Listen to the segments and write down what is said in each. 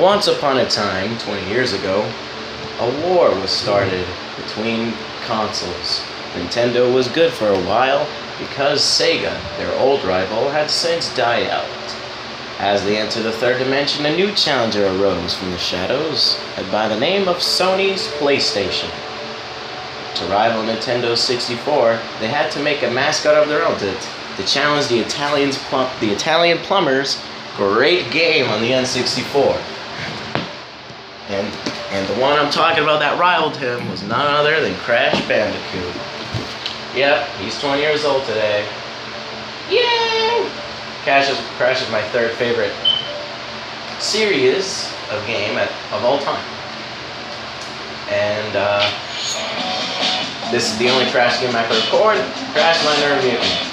Once upon a time, 20 years ago, a war was started between consoles. Nintendo was good for a while because Sega, their old rival, had since died out. As they entered the third dimension, a new challenger arose from the shadows by the name of Sony's PlayStation. To rival Nintendo's 64, they had to make a mascot of their own to challenge the Italian Plumber's great game on the N64. And the one I'm talking about that rivaled him was none other than Crash Bandicoot. Yep, he's 20 years old today. Yay! Crash is my third favorite series of game of all time. And this is the only Crash game I can record. Crash Minor Mutant.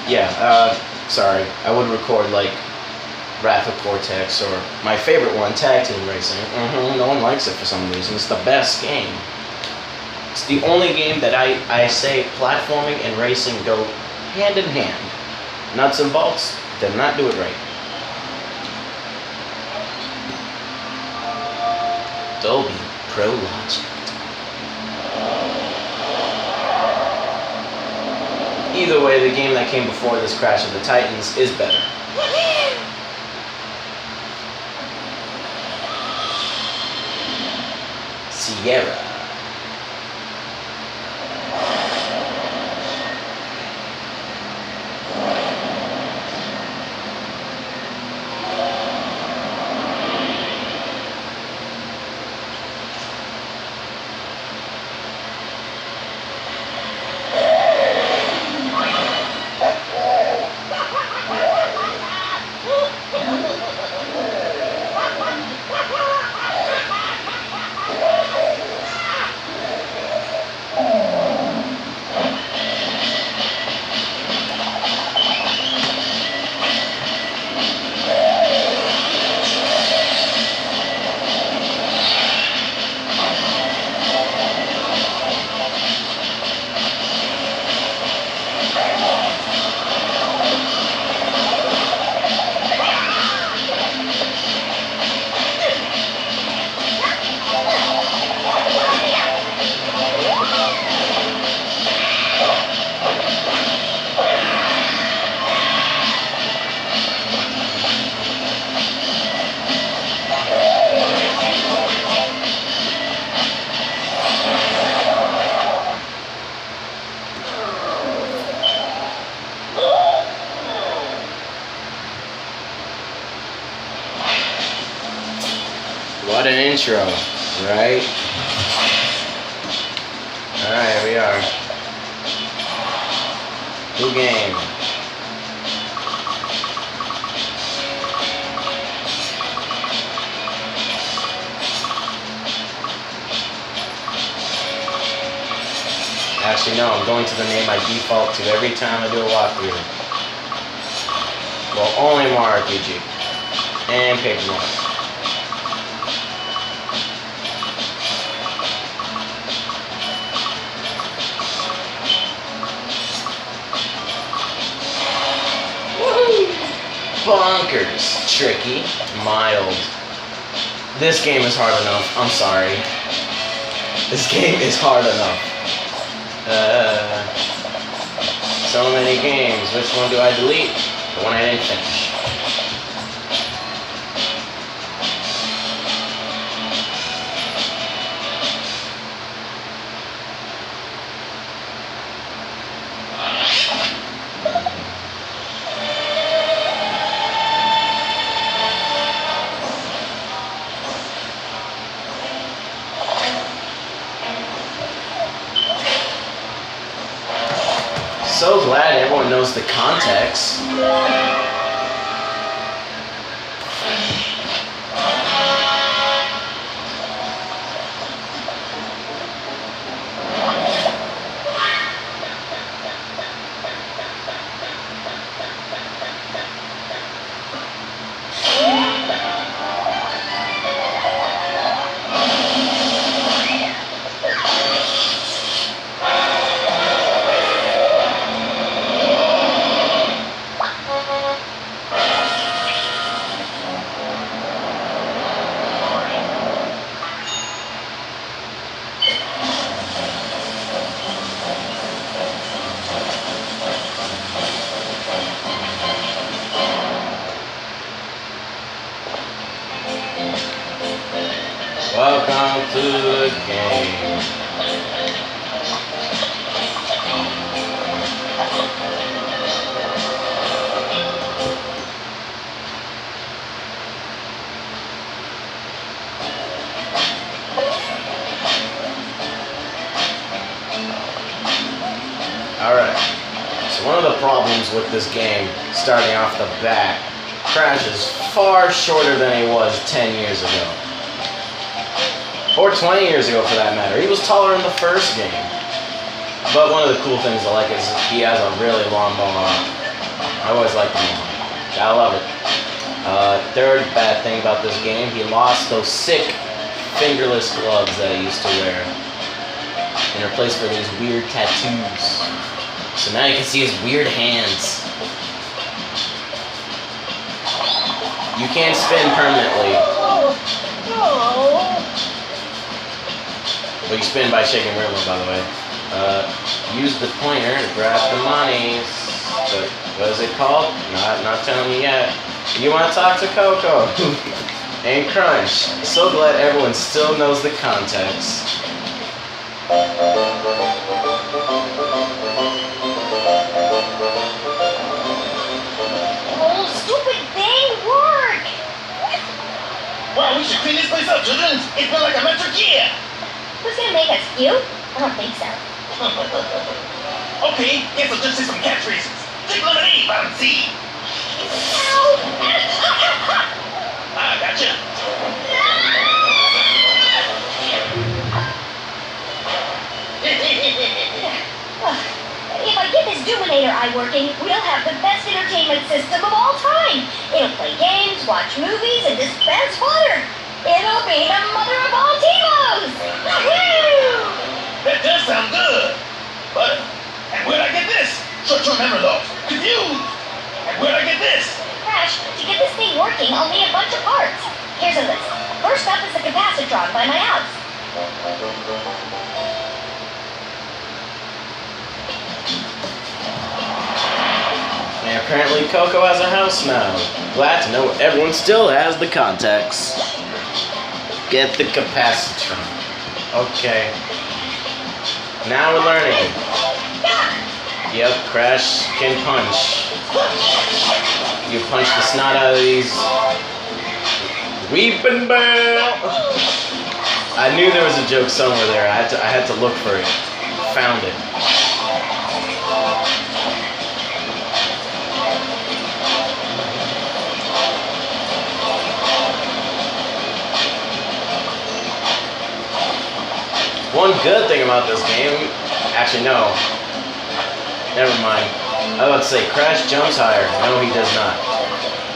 Yeah, sorry. I would record like Wrath of Cortex or my favorite one, Tag Team Racing. No one likes it for some reason. It's the best game. It's the only game that I say platforming and racing go hand in hand. Nuts and bolts did not do it right. Dolby Pro Logic. Either way, the game that came before this, Crash of the Titans, is better. Sierra. What an intro, right? Alright, here we are. New game. Actually, no, I'm going to the name I default to every time I do a walkthrough. Well, only Mario RPG. And Paper Mario. Bonkers. Tricky. Mild. This game is hard enough. I'm sorry. This game is hard enough. So many games. Which one do I delete? The one I didn't finish. So glad everyone knows the context. Welcome to the game. Alright, so one of the problems with this game, starting off the bat, Crash is far shorter than he was 10 years ago. Or 20 years ago for that matter. He was taller in the first game. But one of the cool things I like is he has a really long arm. I always like him. I love it. Third bad thing about this game, he lost those sick fingerless gloves that he used to wear and replaced for these weird tattoos. So now you can see his weird hands. You can't spin permanently. But you spin by shaking remote, by the way. Use the pointer to grab the monies. But what is it called? Not telling you yet. You want to talk to Coco and Crunch. So glad everyone still knows the context. Oh, stupid thing, work! Wow, we should clean this place up, children. It's been like a metric year. Who's gonna make us? You? I don't think so. Okay, guess I'll just say some catchphrases. Drink lemonade, Bottom C. Ow! Ah, gotcha. If I get this Dominator eye working, we'll have the best entertainment system of all time. It'll play games, watch movies, and dispense water. It'll be the mother of all Timos! Woohoo! That does sound good. But, and where'd I get this? Short-term memory loss. Confused. And where'd I get this? Crash, to get this thing working, I'll need a bunch of parts. Here's a list. First up is the capacitron by my house. And apparently Coco has a house now. Glad to know everyone still has the contacts. Get the capacitor. Okay. Now we're learning. Yep, Crash can punch. You punch the snot out of these. Weeping Bell! I knew there was a joke somewhere there. I had to look for it. Found it. One good thing about this game, actually no, never mind. I was about to say, Crash jumps higher. No, he does not.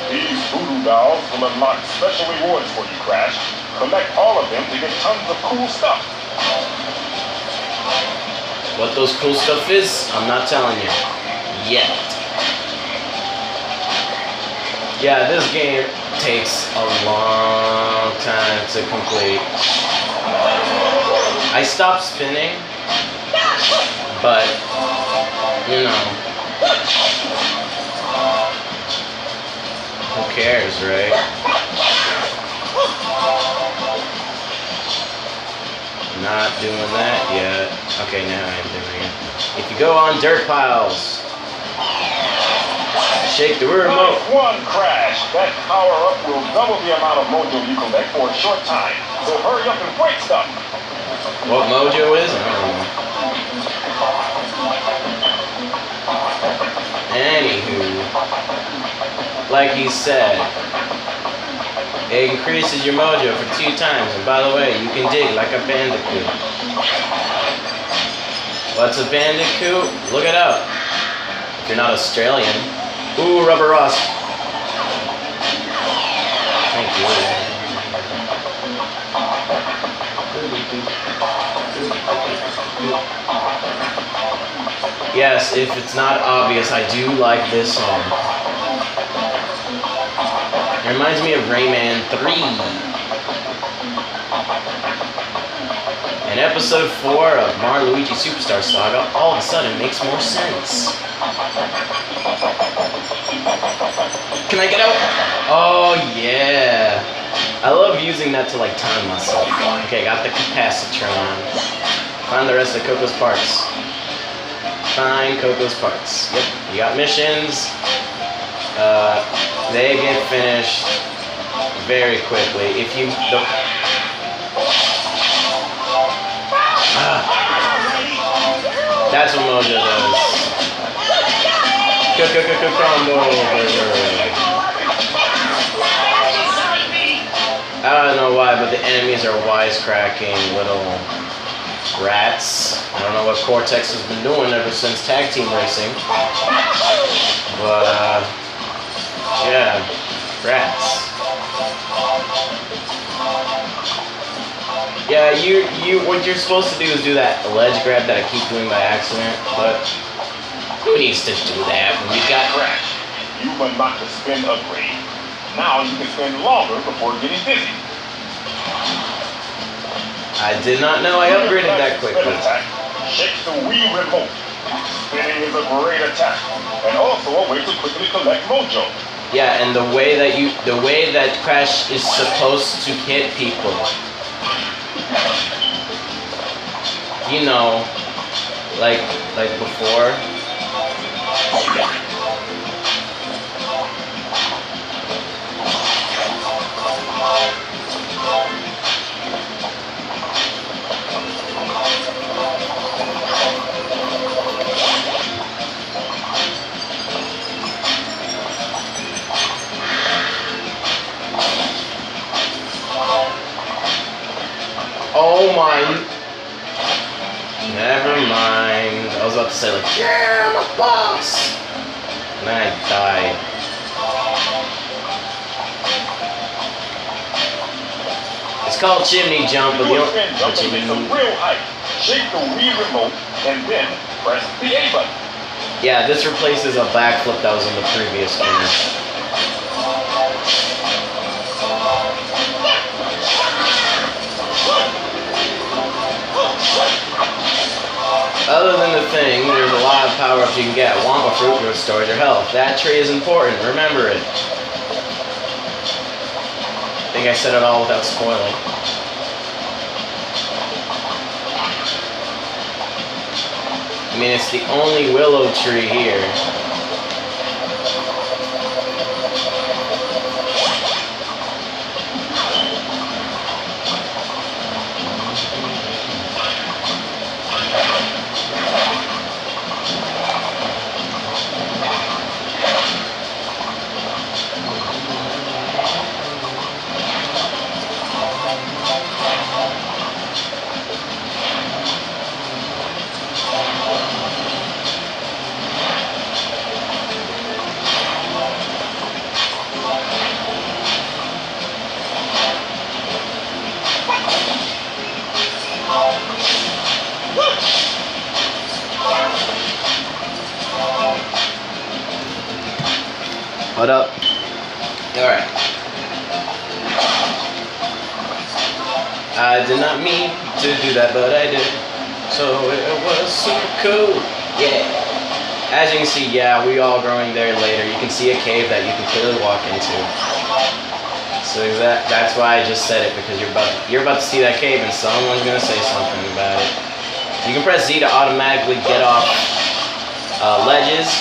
These voodoo dolls will unlock special rewards for you, Crash. Collect all of them to get tons of cool stuff. What those cool stuff is, I'm not telling you. Yet. Yeah, this game takes a long time to complete. I stopped spinning, but, you know, who cares, right? Not doing that yet. Okay, now I'm doing it. If you go on dirt piles, shake the remote. Nice one, Crash. That power-up will double the amount of mojo you collect for a short time. So hurry up and break stuff. What mojo is? I don't know. Anywho, like he said, it increases your mojo for 2 times. And by the way, you can dig like a bandicoot. What's a bandicoot? Look it up. If you're not Australian. Ooh, Rubber Ross. Thank you. Yes, if it's not obvious, I do like this song. It reminds me of Rayman 3. And episode 4 of Mario Luigi Superstar Saga all of a sudden makes more sense. Can I get out? Oh yeah. I love using that to like time myself. Okay, got the capacitron. Find the rest of Coco's parts. Find Coco's parts. Yep, you got missions. They get finished very quickly. If you don't... That's what Mojo does. Combo burger. I don't know why, but the enemies are wisecracking little rats. I don't know what Cortex has been doing ever since Tag Team Racing. But, yeah, rats. Yeah, what you're supposed to do is do that ledge grab that I keep doing by accident, but who needs to do that when you got... Crash, you've unlocked the spin upgrade. Now you can spin longer before getting dizzy. I did not know I upgraded that quickly. Attack. Shake the Wii remote. Spinning is a great attack, and also a way to quickly collect mojo. Yeah, and the way that Crash is supposed to hit people. You know, like before. Oh my... Never mind. I was about to say like, yeah, I'm a boss! And then I died. It's called chimney jump, but you don't... Jumping is some real height. Shake the Wii remote and then press the A button. Yeah, this replaces a backflip that was in the previous game. Other than the thing, there's a lot of power-ups you can get. Wampa Fruit restores your health. That tree is important. Remember it. I think I said it all without spoiling. I mean, it's the only willow tree here. What up? Alright. I did not mean to do that, but I did. So it was super cool. Yeah. As you can see, yeah, we all growing there later. You can see a cave that you can clearly walk into. So that's why I just said it, because you're about to see that cave and someone's gonna say something about it. You can press Z to automatically get off ledges.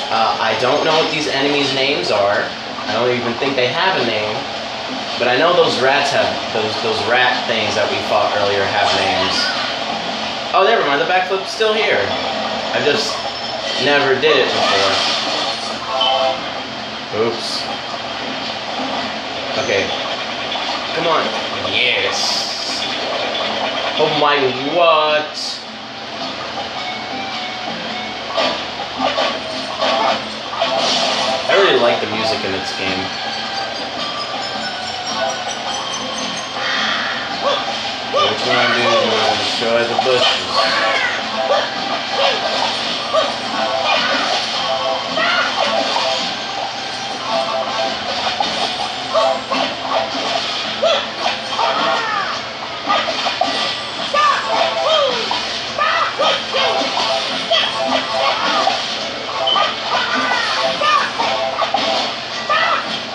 I don't know what these enemies' names are. I don't even think they have a name. But I know those rats have, those rat things that we fought earlier have names. Oh, never mind, the backflip's still here. I just never did it before. Oops. Okay. Come on. Yes. Oh my, what? I really like the music in this game. What you wanna do is you wanna destroy the bushes.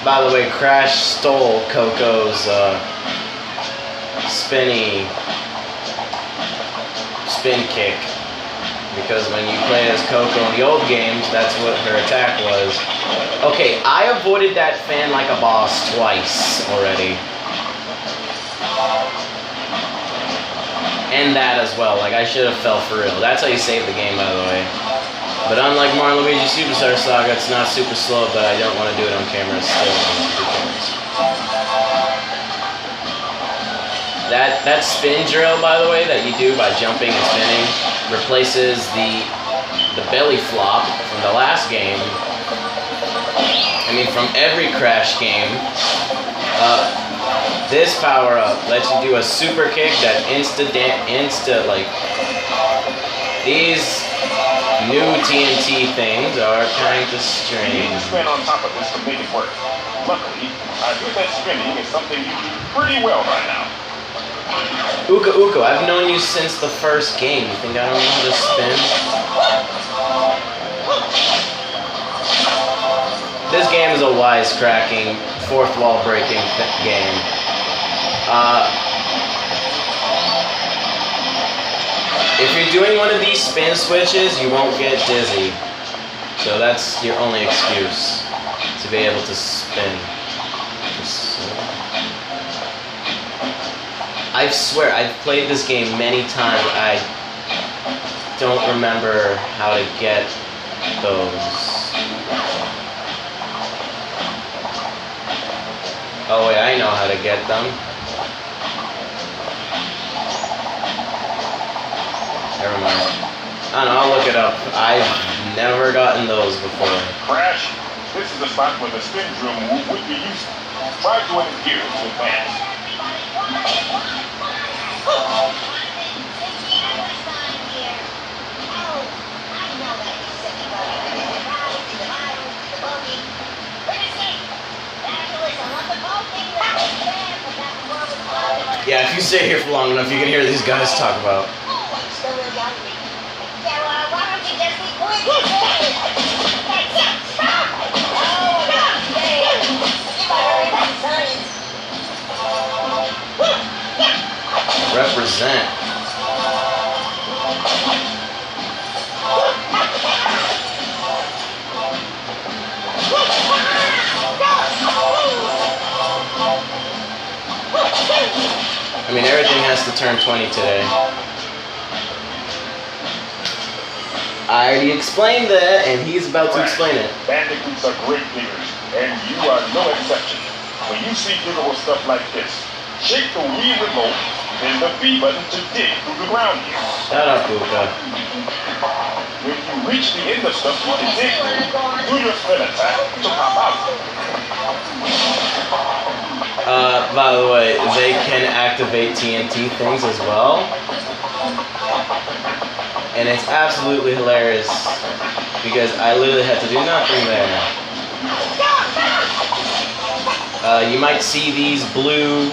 By the way, Crash stole Coco's spinny spin kick. Because when you play as Coco in the old games, that's what her attack was. Okay, I avoided that fan like a boss twice already. And that as well, like I should have fell for real. That's how you save the game, by the way. But unlike Mario & Luigi Superstar Saga, it's not super slow, but I don't want to do it on camera still. That spin drill, by the way, that you do by jumping and spinning, replaces the belly flop from the last game. I mean, from every Crash game. This power-up lets you do a super kick that like, these new TNT things are kind of You need strange. to spin on top of this to make it work. Luckily, I do that spinning is something you do pretty well right now. Uka Uka, I've known you since the first game. You think I don't know how to spin? This game is a wisecracking, fourth wall breaking game. If you're doing one of these spin switches, you won't get dizzy. So that's your only excuse, to be able to spin. I swear, I've played this game many times. I don't remember how to get those. Oh wait, I know how to get them. Never mind. I don't know, I'll look it up. I've never gotten those before. Crash, this is the spot where the spin drill move would be useful. Try doing it here to advance. Yeah, if you stay here for long enough, you can hear these guys talk about. Represent. I mean, everything has to turn 20 today. I already explained that, and he's about to explain it. Bandicoots are great diggers, and you are no exception. When you see diggable stuff like this, shake the Wii remote, then the B button to dig through the ground here. Shut up, Luca. When you reach the end of stuff you can dig through, do your spin attack to pop out. By the way, they can activate TNT things as well. And it's absolutely hilarious because I literally had to do nothing there. You might see these blue,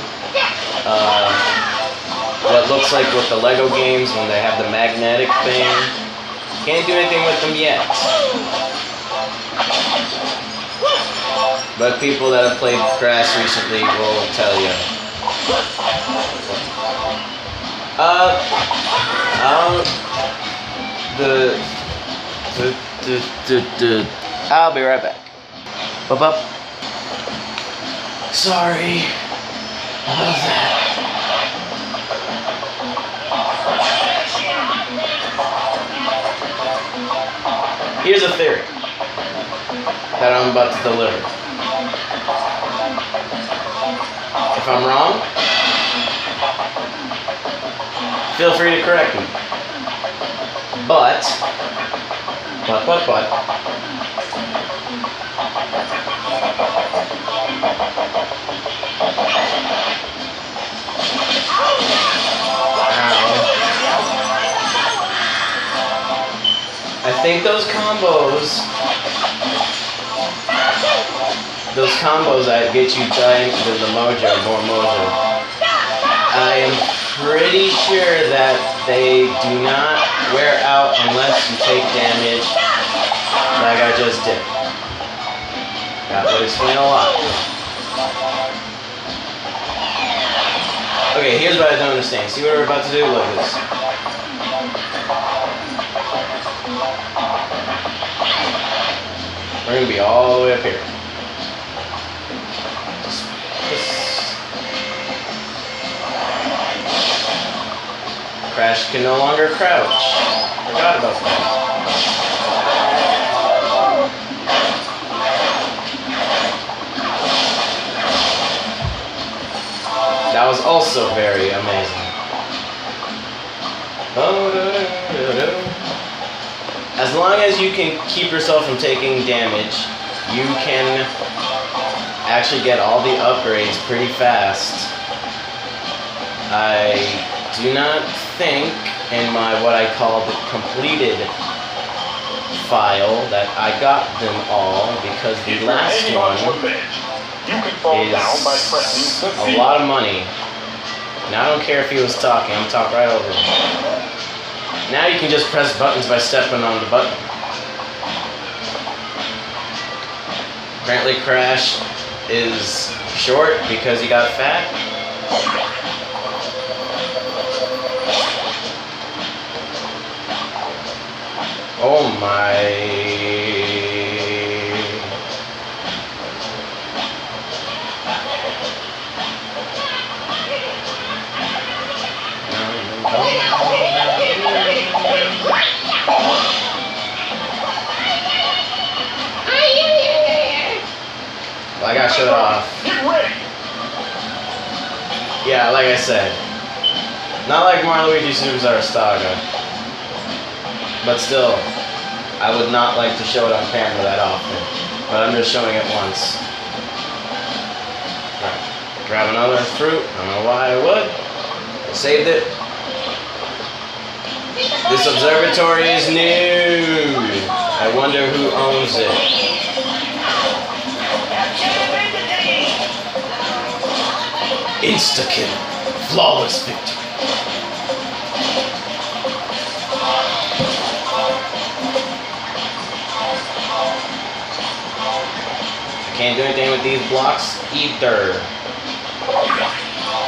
what looks like with the Lego games when they have the magnetic thing. Can't do anything with them yet. But people that have played Crash recently will tell you. I'll be right back. Up. Sorry. Here's a theory that I'm about to deliver. If I'm wrong, feel free to correct me. But, I think those combos that get you dying to the mojo, more mojo. I am pretty sure that they do not wear out unless you take damage like I just did. That would explain a lot. Okay, here's what I don't understand. See what we're about to do? Look at this. We're gonna be all the way up here. Crash can no longer crouch. Forgot about that. That was also very amazing. As long as you can keep yourself from taking damage, you can actually get all the upgrades pretty fast. I do not think in my what I call the completed file that I got them all, because the last one is a lot of money. And I don't care if he was talking, I'm talking right over him. Now you can just press buttons by stepping on the button. Apparently Crash is short because he got fat. Oh my. Well, I gotta shut it off. Yeah, like I said, not like Mario Luigi Superstar Saga, but still, I would not like to show it on camera that often, but I'm just showing it once. Right. Grab another fruit, I don't know why I would. I saved it. This observatory is new. I wonder who owns it. Insta-kill. Flawless victory. Can't do anything with these blocks either.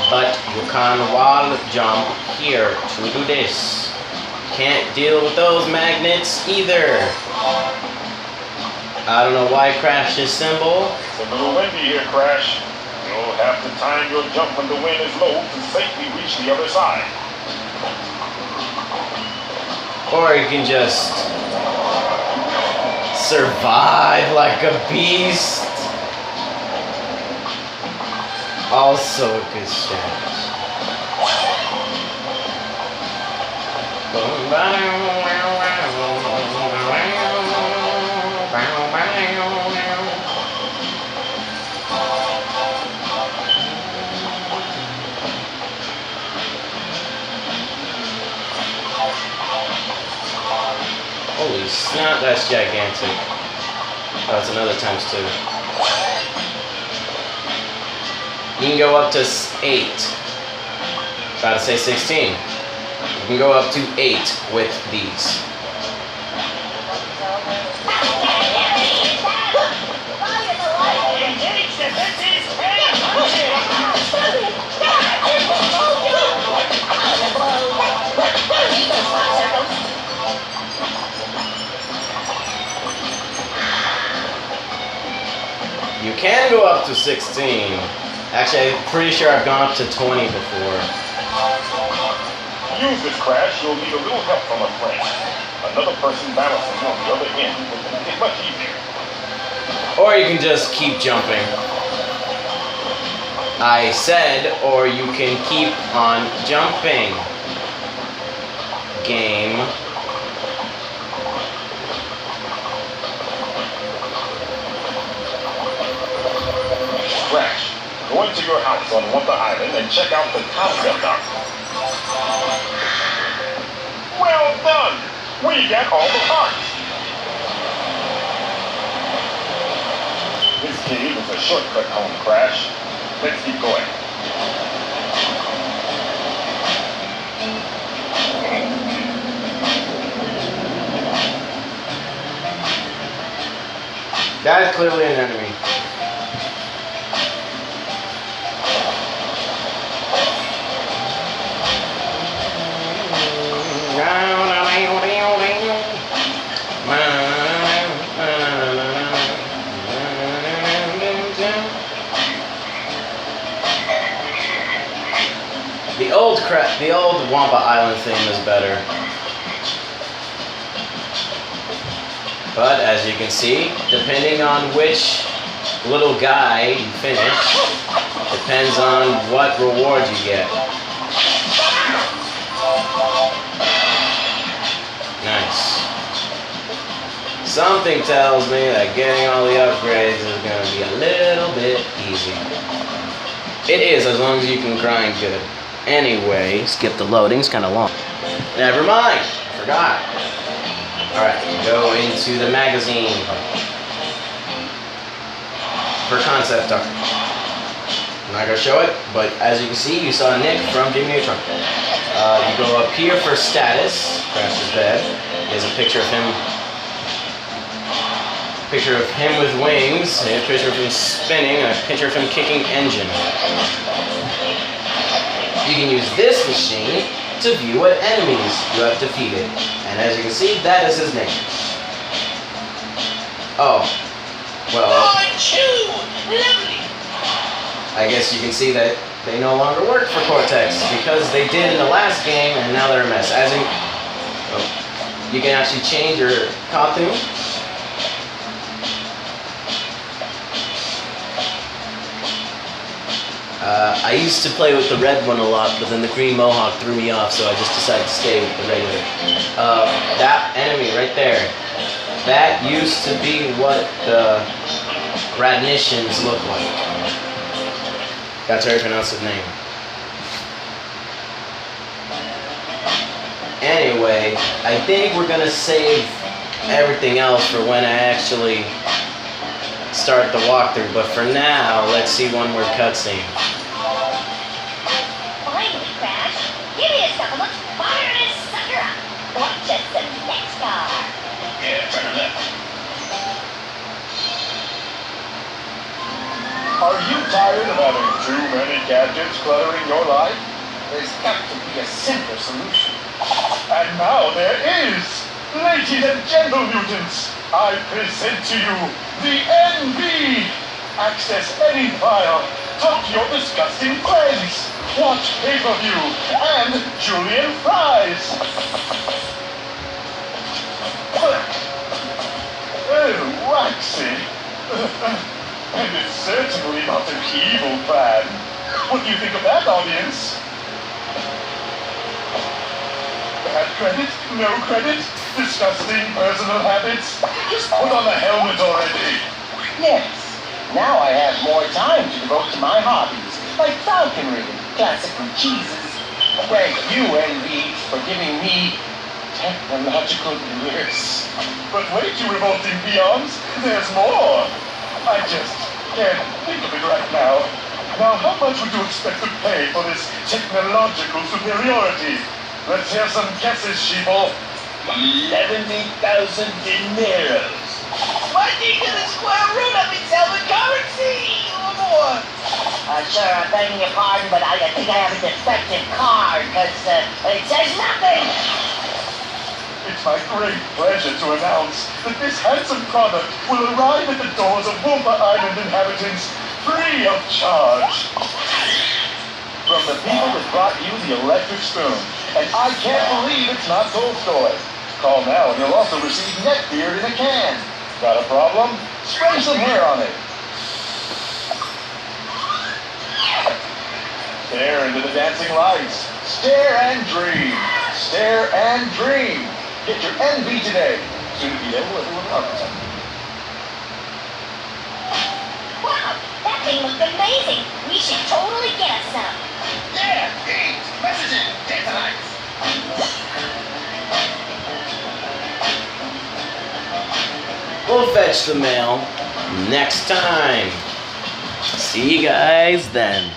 But you can wall jump here to do this. Can't deal with those magnets either. I don't know why Crash is symbol. It's a little windy here, Crash. You'll have to time your jump when the wind is low to safely reach the other side. Or you can just survive like a beast. Also a good strategy. Holy snap, that's gigantic. Oh, it's another times 2. You can go up to 8. About to say 16. You can go up to 8 with these. You can go up to 16. Actually, I'm pretty sure I've gone up to 20 before. Use this, Crash. You'll need a little help from a friend. Another person balancing on the other end will make it much easier. Or you can just keep jumping. I said, or you can keep on jumping. Game. Crash, go into your house on Wonder Island and check out the concept art. Well done! We got all the parts. This cave is a shortcut home, Crash. Let's keep going. That is clearly an enemy. The old Wampa Island theme is better. But as you can see, depending on which little guy you finish, depends on what reward you get. Nice. Something tells me that getting all the upgrades is going to be a little bit easy. It is, as long as you can grind good. Anyway, skip the loading, it's kind of long. Never mind, forgot. Alright, go into the magazine for concept art. I'm not going to show it, but as you can see, you saw Nick from Jimmy Neutron. You go up here for status, crash his bed. There's a picture of him with wings, a picture of him spinning, and a picture of him kicking engine. You can use this machine to view what enemies you have defeated. And as you can see, that is his name. Oh. Well, Lovely. I guess you can see that they no longer work for Cortex because they did in the last game and now they're a mess. As in, you can actually change your costume. I used to play with the red one a lot, but then the green mohawk threw me off, so I just decided to stay with the regular. That enemy right there, that used to be what the Radnicians look like. That's how I pronounce his name. Anyway, I think we're gonna save everything else for when I actually start the walkthrough, but for now, let's see one more cutscene. Finally, Crash. Give me a stuff and let's fire this sucker up. Watch us the next car. Yeah, turn left. Are you tired of having too many gadgets cluttering your life? There's got to be a simpler solution. And now there is! Ladies and gentle mutants, I present to you the NV! Access any file, talk to your disgusting friends, watch pay-per-view, and Julian fries! Oh, waxy! And it's certainly not an evil plan. What do you think of that, audience? Bad credit? No credit? Disgusting personal habits? Just put on the helmet already! Yes. Now I have more time to devote to my hobbies, like falconry and classical cheeses. Thank you, Envy, for giving me technological bliss. But wait, you revolting peons, there's more! I just can't think of it right now. Now, how much would you expect to pay for this technological superiority? Let's hear some guesses, sheeple. 70,000 dineros. What do you get a square root of in Selman currency? Or more? Sir, I'm begging your pardon, but I think I have a defective card, because it says nothing. It's my great pleasure to announce that this handsome product will arrive at the doors of Wampa Island inhabitants free of charge. From the people that brought you the electric spoon, and I can't believe it's not Tolstoy. Call now and you'll also receive neckbeard in a can. Got a problem? Spray some hair on it. Stare into the dancing lights. Stare and dream. Stare and dream. Get your NV today. Soon to be able to do an architect. Wow, that thing looked amazing. We should totally get us some. Yeah, games, messaging, data lights. We'll fetch the mail next time. See you guys then.